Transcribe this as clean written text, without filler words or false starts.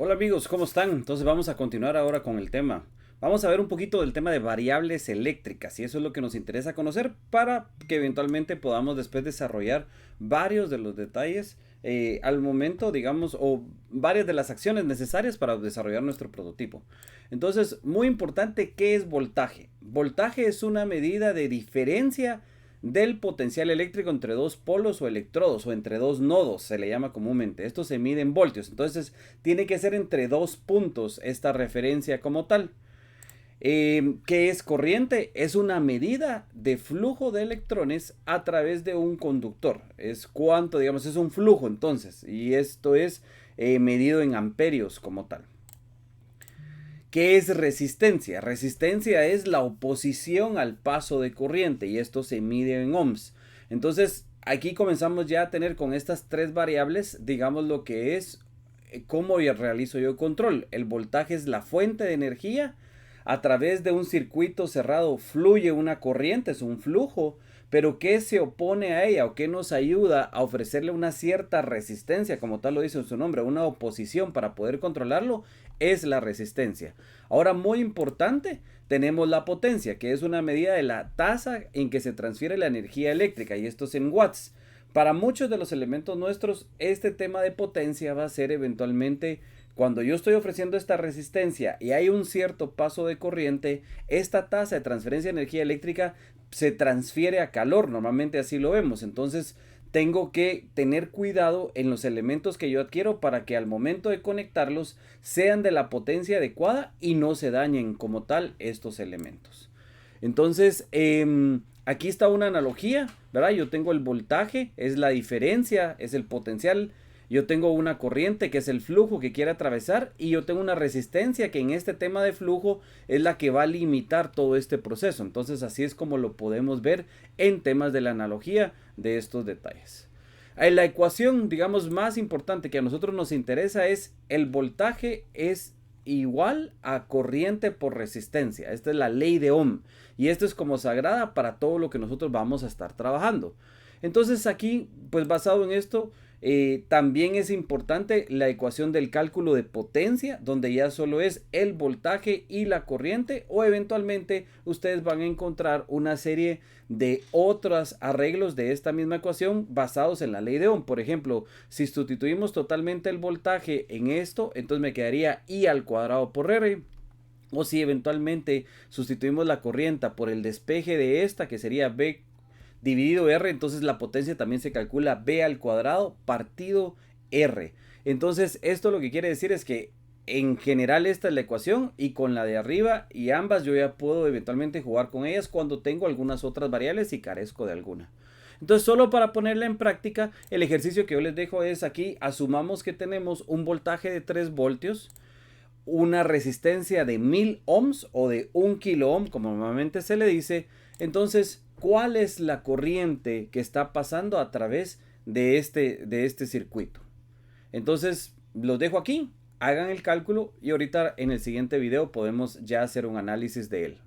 Hola amigos, ¿cómo están? Entonces vamos a continuar ahora con el tema. Vamos a ver un poquito del tema de variables eléctricas y eso es lo que nos interesa conocer para que eventualmente podamos después desarrollar varios de los detalles al momento, digamos, o varias de las acciones necesarias para desarrollar nuestro prototipo. Entonces, muy importante, ¿qué es voltaje? Voltaje es una medida de diferencia del potencial eléctrico entre dos polos o electrodos o entre dos nodos, se le llama comúnmente. Esto se mide en voltios, entonces tiene que ser entre dos puntos esta referencia como tal. ¿Qué es corriente? Es una medida de flujo de electrones a través de un conductor. Es cuánto, digamos, es un flujo entonces, y esto es medido en amperios como tal. ¿Qué es resistencia? Resistencia es la oposición al paso de corriente y esto se mide en ohms. Entonces, aquí comenzamos ya a tener con estas tres variables, digamos lo que es cómo realizo yo el control. El voltaje es la fuente de energía. A través de un circuito cerrado fluye una corriente, es un flujo, pero ¿qué se opone a ella o qué nos ayuda a ofrecerle una cierta resistencia, como tal lo dice en su nombre, una oposición para poder controlarlo? Es la resistencia. Ahora, muy importante, tenemos la potencia, que es una medida de la tasa en que se transfiere la energía eléctrica, y esto es en watts. Para muchos de los elementos nuestros, este tema de potencia va a ser eventualmente cuando yo estoy ofreciendo esta resistencia y hay un cierto paso de corriente, esta tasa de transferencia de energía eléctrica se transfiere a calor, normalmente así lo vemos. Entonces tengo que tener cuidado en los elementos que yo adquiero para que al momento de conectarlos sean de la potencia adecuada y no se dañen como tal estos elementos. Entonces, aquí está una analogía, ¿verdad? Yo tengo el voltaje, es la diferencia, es el potencial. Yo tengo una corriente que es el flujo que quiere atravesar y yo tengo una resistencia que en este tema de flujo es la que va a limitar todo este proceso. Entonces así es como lo podemos ver en temas de la analogía de estos detalles. La ecuación, digamos, más importante que a nosotros nos interesa es el voltaje es igual a corriente por resistencia. Esta es la ley de Ohm y esto es como sagrada para todo lo que nosotros vamos a estar trabajando. Entonces aquí, pues basado en esto, también es importante la ecuación del cálculo de potencia, donde ya solo es el voltaje y la corriente, o eventualmente ustedes van a encontrar una serie de otros arreglos de esta misma ecuación basados en la ley de Ohm. Por ejemplo, si sustituimos totalmente el voltaje en esto, entonces me quedaría I al cuadrado por R. O si eventualmente sustituimos la corriente por el despeje de esta, que sería B dividido R, entonces la potencia también se calcula B al cuadrado partido R. Entonces esto lo que quiere decir es que en general esta es la ecuación y con la de arriba y ambas yo ya puedo eventualmente jugar con ellas cuando tengo algunas otras variables y carezco de alguna. Entonces solo para ponerla en práctica, el ejercicio que yo les dejo es aquí, asumamos que tenemos un voltaje de 3 voltios, una resistencia de 1000 ohms o de 1 kilo ohm, como normalmente se le dice. Entonces, ¿cuál es la corriente que está pasando a través de este circuito? Entonces, los dejo aquí, hagan el cálculo y ahorita en el siguiente video podemos ya hacer un análisis de él.